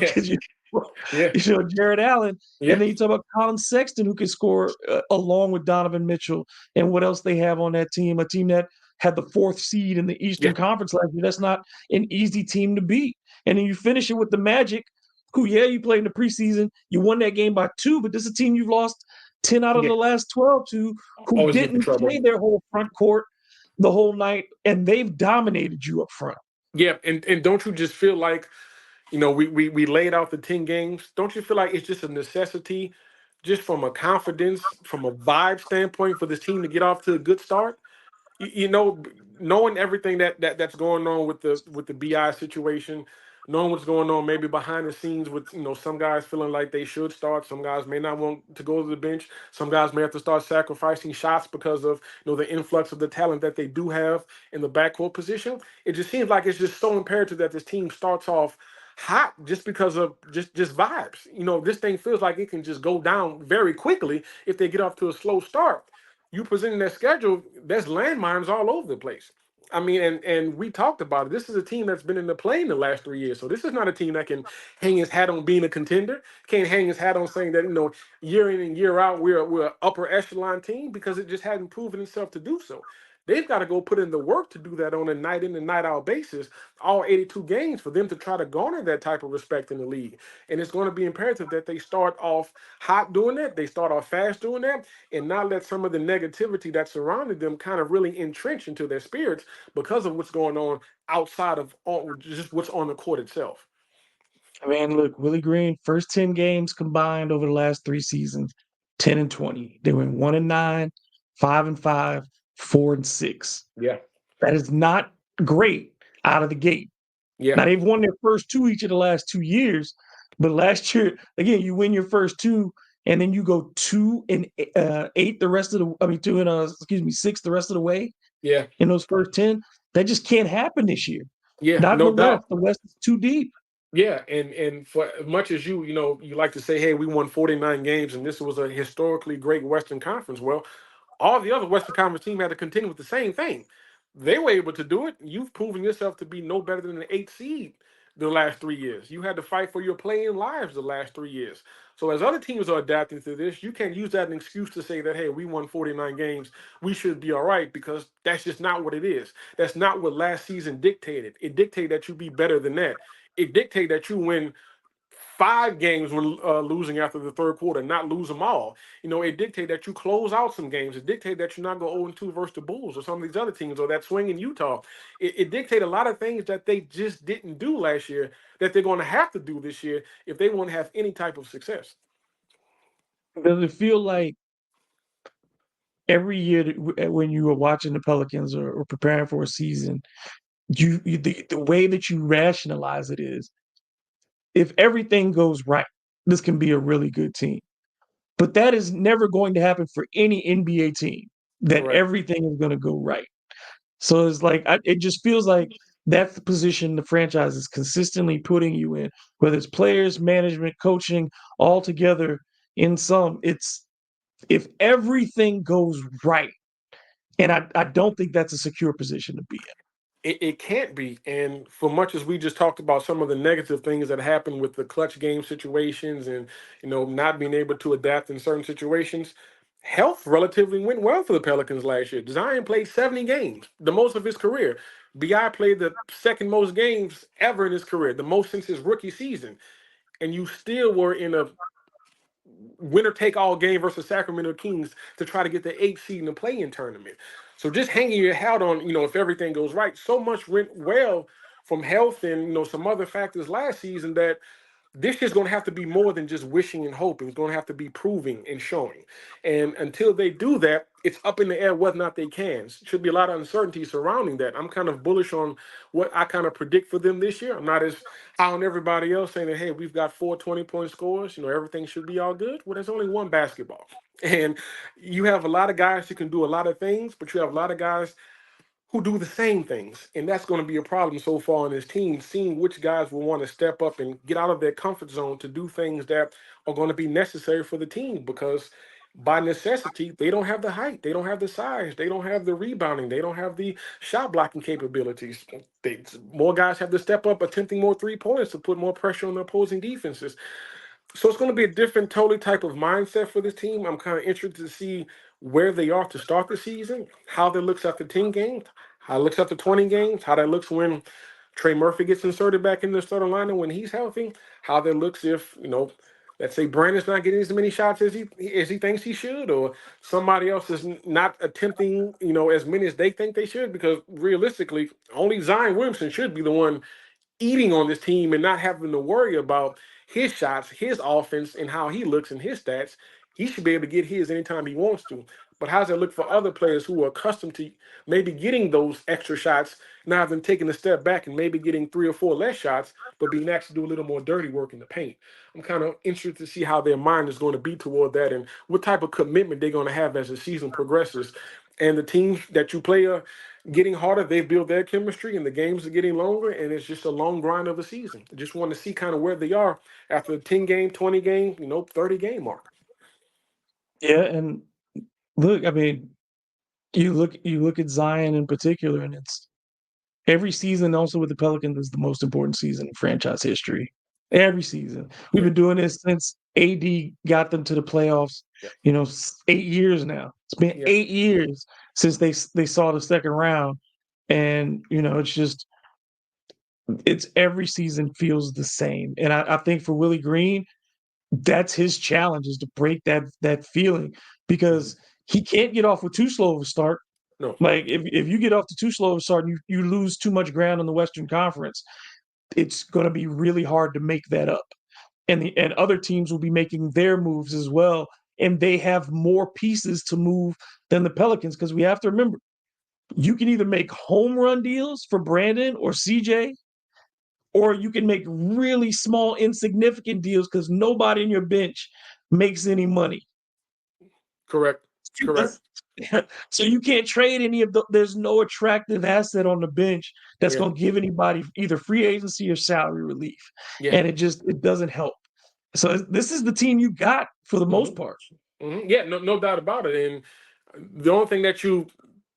Pelicans, yeah, Jared Allen. And yeah, then you talk about Colin Sexton, who can score along with Donovan Mitchell. And what else they have on that team, a team that had the 4th seed in the yeah, Eastern Conference last year. That's not an easy team to beat. And then you finish it with the Magic, who, yeah, you played in the preseason. You won that game by 2, but this is a team you've lost 10 out of yeah. the last 12 to, who Always looking for didn't trouble. play their whole front court the whole night, and they've dominated you up front. Yeah, and don't you just feel like we laid out the 10 games? Don't you feel like it's just a necessity, just from a confidence, from a vibe standpoint, for this team to get off to a good start? Knowing everything that's going on with the BI situation, knowing what's going on maybe behind the scenes with some guys feeling like they should start, some guys may not want to go to the bench, some guys may have to start sacrificing shots because of the influx of the talent that they do have in the backcourt position. It just seems like it's just so imperative that this team starts off hot just because of just vibes. This thing feels like it can just go down very quickly if they get off to a slow start. You presenting that schedule, there's landmines all over the place. I mean, and we talked about it. This is a team that's been in the play in the last 3 years. So this is not a team that can hang his hat on being a contender. Can't hang his hat on saying that year in and year out we're an upper echelon team, because it just hasn't proven itself to do so. They've got to go put in the work to do that on a night in and night out basis, all 82 games, for them to try to garner that type of respect in the league. And it's going to be imperative that they start off hot doing that, they start off fast doing that, and not let some of the negativity that surrounded them kind of really entrench into their spirits because of what's going on outside of just what's on the court itself. Man, look, Willie Green, first 10 games combined over the last 3 seasons, 10-20. They went 1-9, 5-5, 4-6. Yeah. That is not great out of the gate. Yeah. Now they've won their first two each of the last 2 years, but last year again you win your first two, and then you go 2-8 the rest of the. I mean 6 the rest of the way Yeah. in those first 10. That just can't happen this year. Yeah. Not in No the West. doubt. The West is too deep. Yeah, and for as much as you like to say, hey, we won 49 games and this was a historically great Western Conference. Well, all the other Western Conference teams had to contend with the same thing. They were able to do it. You've proven yourself to be no better than an 8th seed the last 3 years. You had to fight for your playing lives the last 3 years. So as other teams are adapting to this, you can't use that as an excuse to say that, hey, we won 49 games, we should be all right, because that's just not what it is. That's not what last season dictated. It dictated that you be better than that. It dictated that you win 5 games when losing after the third quarter, not lose them all. It dictated that you close out some games. It dictated that you not go 0-2 versus the Bulls or some of these other teams or that swing in Utah. It dictated a lot of things that they just didn't do last year that they're going to have to do this year if they want to have any type of success. Does it feel like every year when you are watching the Pelicans or preparing for a season, the way that you rationalize it is if everything goes right, this can be a really good team. But that is never going to happen for any NBA team, that Correct. everything is going to go right. So it's like it just feels like that's the position the franchise is consistently putting you in, whether it's players, management, coaching, all together. In some, it's if everything goes right, and I don't think that's a secure position to be in. It can't be. And for much as we just talked about some of the negative things that happen with the clutch game situations and not being able to adapt in certain situations, health relatively went well for the Pelicans last year. Zion played 70 games, the most of his career. Bi played the second most games ever in his career, the most since his rookie season. And you still were in a winner take all game versus Sacramento Kings to try to get the 8th seed in the play-in tournament. So just hanging your hat on, if everything goes right, so much went well from health and some other factors last season that this is going to have to be more than just wishing and hoping. It's going to have to be proving and showing. And until they do that, it's up in the air whether or not they can. Should be a lot of uncertainty surrounding that. I'm kind of bullish on what I kind of predict for them this year. I'm not as high on everybody else saying that, hey, we've got 4 20-point scores. Everything should be all good. Well, there's only one basketball. And you have a lot of guys who can do a lot of things, but you have a lot of guys who do the same things. And that's going to be a problem so far on this team, seeing which guys will want to step up and get out of their comfort zone to do things that are going to be necessary for the team, because by necessity, they don't have the height, they don't have the size, they don't have the rebounding, they don't have the shot blocking capabilities. More guys have to step up attempting more 3 pointers to put more pressure on the opposing defenses. So it's going to be a different, totally type of mindset for this team. I'm kind of interested to see where they are to start the season, how that looks after 10 games, how it looks after 20 games, how that looks when Trey Murphy gets inserted back in the starting lineup when he's healthy, how that looks if, let's say Brandon's not getting as many shots as he thinks he should, or somebody else is not attempting, as many as they think they should, because realistically, only Zion Williamson should be the one eating on this team and not having to worry about his shots, his offense, and how he looks in his stats. He should be able to get his anytime he wants to. But how's that look for other players who are accustomed to maybe getting those extra shots, now them taking a step back and maybe getting 3 or 4 less shots, but being asked to do a little more dirty work in the paint? I'm kind of interested to see how their mind is going to be toward that and what type of commitment they're going to have as the season progresses. And the teams that you play are getting harder. They've built their chemistry, and the games are getting longer, and it's just a long grind of a season. I just want to see kind of where they are after the 10 game, 20 game, 30 game mark. Yeah, and look, I mean, you look at Zion in particular, and it's every season also with the Pelicans is the most important season in franchise history. Every season. We've Yeah, been doing this since AD got them to the playoffs, yeah, 8 years now. It's been yeah. 8 years since they saw the second round. And, it's just it's every season feels the same. And I think for Willie Green, that's his challenge is to break that feeling Mhm. because he can't get off with too slow of a start. No, Like if you get off to too slow of a start and you lose too much ground in the Western Conference, it's going to be really hard to make that up. And other teams will be making their moves as well and they have more pieces to move than the Pelicans because we have to remember you can either make home run deals for Brandon or CJ, or you can make really small, insignificant deals because nobody in your bench makes any money. Correct. Correct. So you can't trade any of the. There's no attractive asset on the bench that's Yeah. going to give anybody either free agency or salary relief, Yeah. and it doesn't help. So this is the team you got for the most Hmm. part. Yeah. No doubt about it. And the only thing that you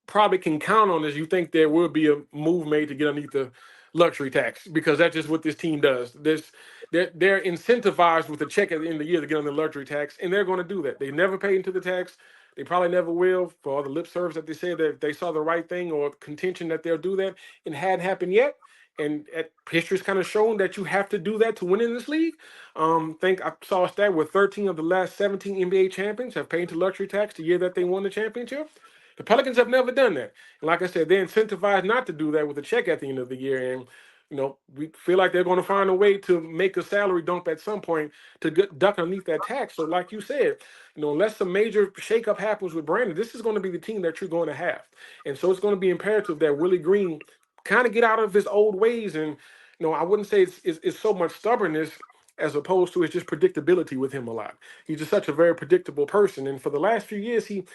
probably can count on is you think there will be a move made to get underneath the luxury tax because that's just what this team does. They're incentivized with a check at the end of the year to get on the luxury tax, and they're going to do that. They never paid into the tax. They probably never will for all the lip service that they said that they saw the right thing or contention that they'll do that. It hadn't happened yet. And history's kind of shown that you have to do that to win in this league. Think I saw a stat where 13 of the last 17 NBA champions have paid into luxury tax the year that they won the championship. The Pelicans have never done that. And like I said, they're incentivized not to do that with a check at the end of the year. And, we feel like they're going to find a way to make a salary dump at some point to duck underneath that tax. So, like you said, unless some major shakeup happens with Brandon, this is going to be the team that you're going to have. And so it's going to be imperative that Willie Green kind of get out of his old ways. And, I wouldn't say it's so much stubbornness as opposed to it's just predictability with him a lot. He's just such a very predictable person. And for the last few years, he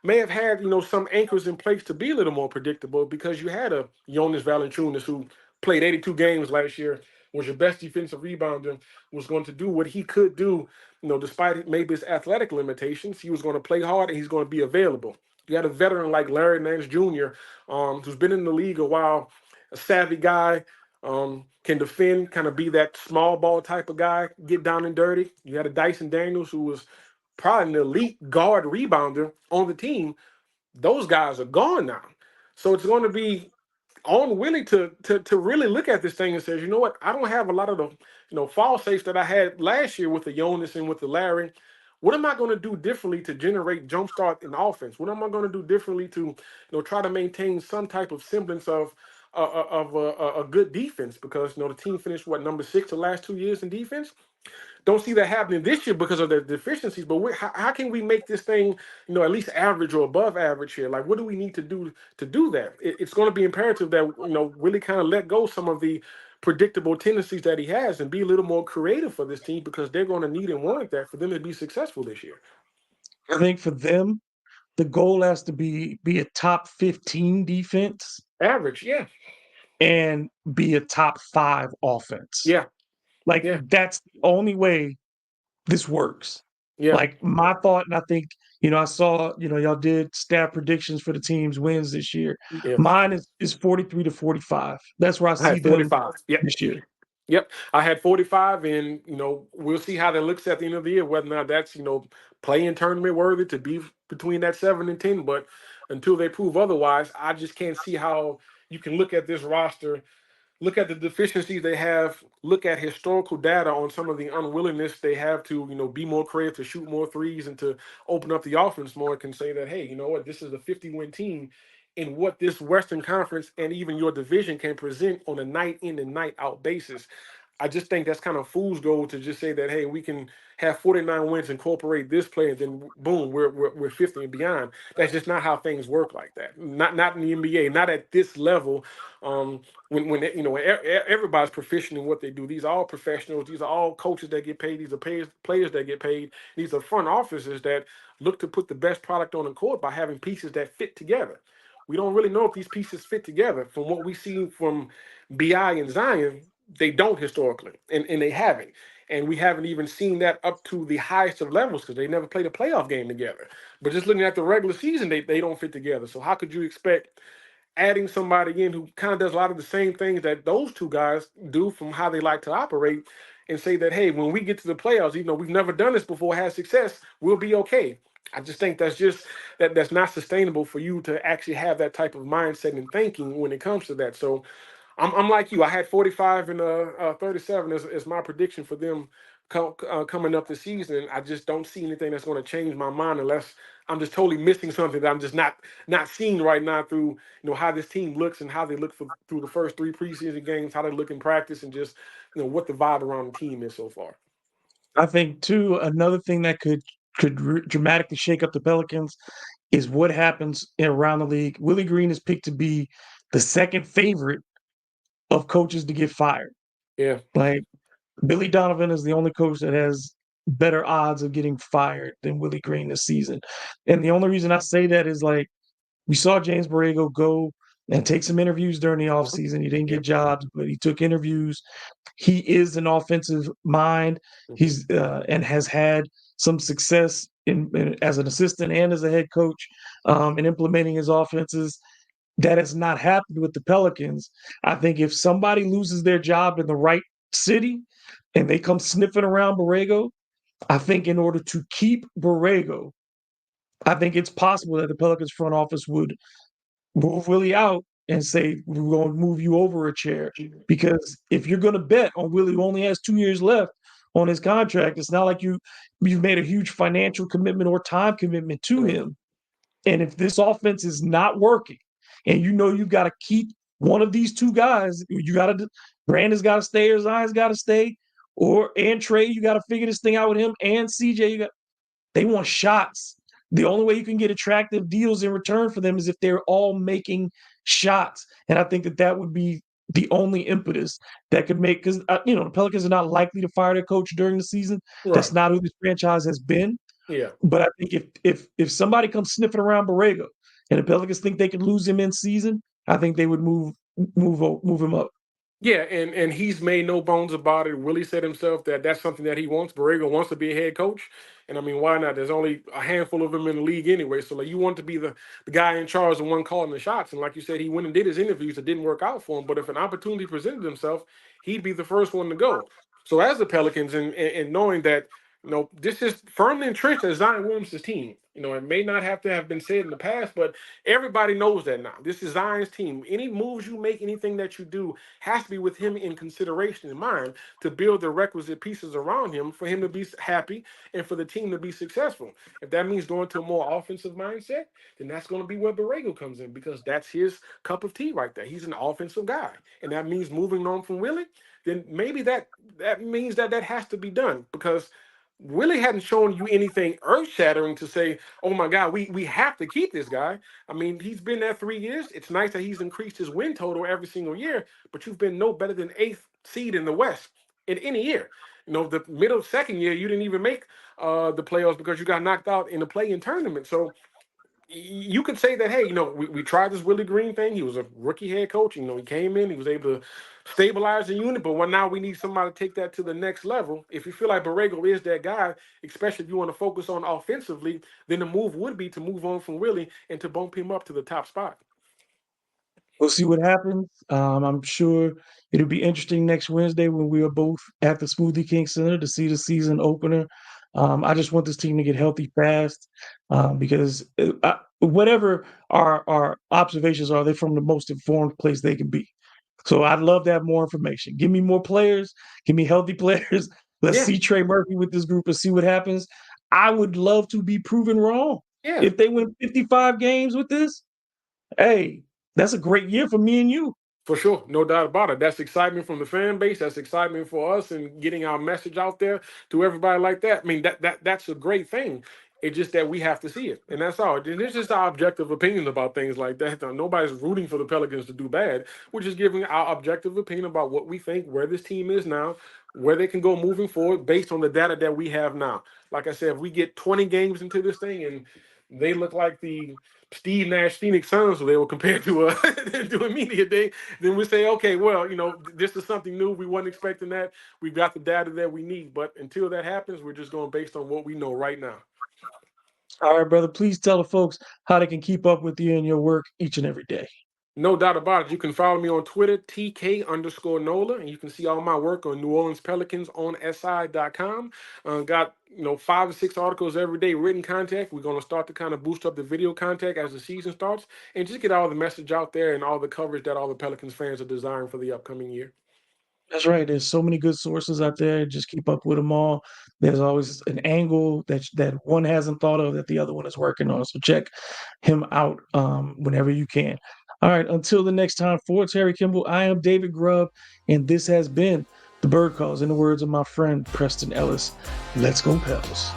may have had, some anchors in place to be a little more predictable because you had a Jonas Valanciunas who played 82 games last year, was your best defensive rebounder, was going to do what he could do, despite maybe his athletic limitations. He was going to play hard and he's going to be available. You had a veteran like Larry Nance Jr., who's been in the league a while, a savvy guy, can defend, kind of be that small ball type of guy, get down and dirty. You had a Dyson Daniels who was probably an elite guard rebounder on the team. Those guys are gone now. So it's going to be on Willie to really look at this thing and says, you know what, I don't have a lot of the fall safes that I had last year with the Jonas and with the Larry. What am I going to do differently to generate jumpstart in offense? What am I going to do differently to try to maintain some type of semblance of a good defense? Because the team finished number 6 the last 2 years in defense. Don't see that happening this year because of their deficiencies. But how can we make this thing, at least average or above average here? Like, what do we need to do that? It's going to be imperative that really kind of let go some of the predictable tendencies that he has and be a little more creative for this team because they're going to need and want that for them to be successful this year. I think for them, the goal has to be a top 15 defense Average, yeah, and be a top 5 offense. yeah, Like yeah, that's the only way this works. yeah, Like my thought, and I think, I saw, y'all did stat predictions for the team's wins this year. yeah. Mine is 43 to 45. That's where I I see had them 45. Yeah. this year. Yep, I had 45, and we'll see how that looks at the end of the year. Whether or not that's playing tournament worthy to be between that 7 and 10, but until they prove otherwise, I just can't see how you can look at this roster, look at the deficiencies they have, look at historical data on some of the unwillingness they have to be more creative, to shoot more threes, and to open up the offense more. And can say that, hey, you know what, this is a 50-win team, and what this Western Conference and even your division can present on a night in and night out basis. I just think that's kind of fool's gold to just say that, hey, we can have 49 wins, incorporate this player, and then boom, we're 50 and beyond. That's just not how things work like that. Not in the NBA, not at this level. When everybody's proficient in what they do. These are all professionals. These are all coaches that get paid. These are players that get paid. These are front offices that look to put the best product on the court by having pieces that fit together. We don't really know if these pieces fit together. From what we see from Bi and Zion, they don't historically, and they haven't. And we haven't even seen that up to the highest of levels because they never played a playoff game together. But just looking at the regular season, they don't fit together. So how could you expect adding somebody in who kind of does a lot of the same things that those two guys do from how they like to operate and say that, hey, when we get to the playoffs, even though we've never done this before, had success, we'll be okay. I just think that's not sustainable for you to actually have that type of mindset and thinking when it comes to that. So I'm like you. I had 45 and 37 as my prediction for them coming up this season. And I just don't see anything that's going to change my mind unless I'm just totally missing something that I'm just not seeing right now through how this team looks and how they look through the first 3 preseason games, how they look in practice, and just what the vibe around the team is so far. I think too, another thing that could could dramatically shake up the Pelicans is what happens around the league. Willie Green is picked to be the second favorite of coaches to get fired. Yeah. Like Billy Donovan is the only coach that has better odds of getting fired than Willie Green this season. And the only reason I say that is like we saw James Borrego go and take some interviews during the Mhm. offseason. He didn't get Yep. jobs, but he took interviews. He is an offensive mind. Mhm. He's and has had some success in as an assistant and as a head coach in implementing his offenses. That has not happened with the Pelicans. I think if somebody loses their job in the right city and they come sniffing around Borrego, I think in order to keep Borrego, I think it's possible that the Pelicans front office would move Willie out and say, we're going to move you over a chair. Because if you're going to bet on Willie, who only has 2 years left on his contract, it's not like you've made a huge financial commitment or time commitment to Right. him. And if this offense is not working, and you know you've got to keep one of these two guys, you got to Brandon's got to stay or Zion's got to stay, and Trey, you got to figure this thing out with him, and CJ, they want shots. The only way you can get attractive deals in return for them is if they're all making shots. And I think that would be the only impetus that could make, because the Pelicans are not likely to fire their coach during the season. That's Right. not who this franchise has been. Yeah. But I think if somebody comes sniffing around Borrego and the Pelicans think they could lose him in season, I think they would move him up. Yeah, and he's made no bones about it. Willie said himself that that's something that he wants. Borrego wants to be a head coach, and I mean, why not? There's only a handful of them in the league anyway. So like, you want to be the guy in charge, the one calling the shots. And like you said, he went and did his interviews. It didn't work out for him. But if an opportunity presented himself, he'd be the first one to go. So as the Pelicans, and knowing that this is firmly entrenched as Zion Williams' team. It may not have to have been said in the past, but everybody knows that now. This is Zion's team. Any moves you make, anything that you do, has to be with him in consideration in mind to build the requisite pieces around him for him to be happy and for the team to be successful. If that means going to a more offensive mindset, then that's going to be where Borrego comes in, because that's his cup of tea right there. He's an offensive guy, and that means moving on from Willie. Then maybe that means that has to be done, because Willie hadn't shown you anything earth-shattering to say, "Oh my God, we have to keep this guy." I mean, he's been there 3 years. It's nice that he's increased his win total every single year, but you've been no better than eighth seed in the West in any year. The middle second year, you didn't even make the playoffs because you got knocked out in the play-in tournament. So you could say that, hey, we tried this Willie Green thing. He was a rookie head coach. He came in, he was able to stabilize the unit, but now we need somebody to take that to the next level. If you feel like Borrego is that guy, especially if you want to focus on offensively, then the move would be to move on from Willie and to bump him up to the top spot. We'll see what happens. I'm sure it'll be interesting next Wednesday when we are both at the Smoothie King Center to see the season opener. I just want this team to get healthy fast because whatever our observations are, they're from the most informed place they can be. So I'd love to have more information. Give me more players. Give me healthy players. Let's Yeah, see Trey Murphy with this group and see what happens. I would love to be proven wrong. yeah. If they win 55 games with this, hey, that's a great year for me and you. For sure, no doubt about it. That's excitement from the fan base. That's excitement for us and getting our message out there to everybody like that. I mean, that's a great thing. It's just that we have to see it, and that's all. And it's just our objective opinions about things like that. Nobody's rooting for the Pelicans to do bad. We're just giving our objective opinion about what we think, where this team is now, where they can go moving forward based on the data that we have now. Like I said, if we get 20 games into this thing and they look like the Steve Nash Phoenix Suns, so they were compared to to immediate day, then we say, okay, well, this is something new. We weren't expecting that. We've got the data that we need. But until that happens, we're just going based on what we know right now. All right, brother. Please tell the folks how they can keep up with you and your work each and every day. No doubt about it. You can follow me on Twitter, TK_Nola, and you can see all my work on New Orleans Pelicans on SI.com. Got 5 or 6 articles every day, written content. We're going to start to kind of boost up the video content as the season starts, and just get all the message out there and all the coverage that all the Pelicans fans are desiring for the upcoming year. That's right. There's so many good sources out there. Just keep up with them all. There's always an angle that one hasn't thought of that the other one is working on. So check him out whenever you can. All right. Until the next time, for Terry Kimble, I am David Grubb, and this has been the Bird Calls. In the words of my friend Preston Ellis, let's go Pels.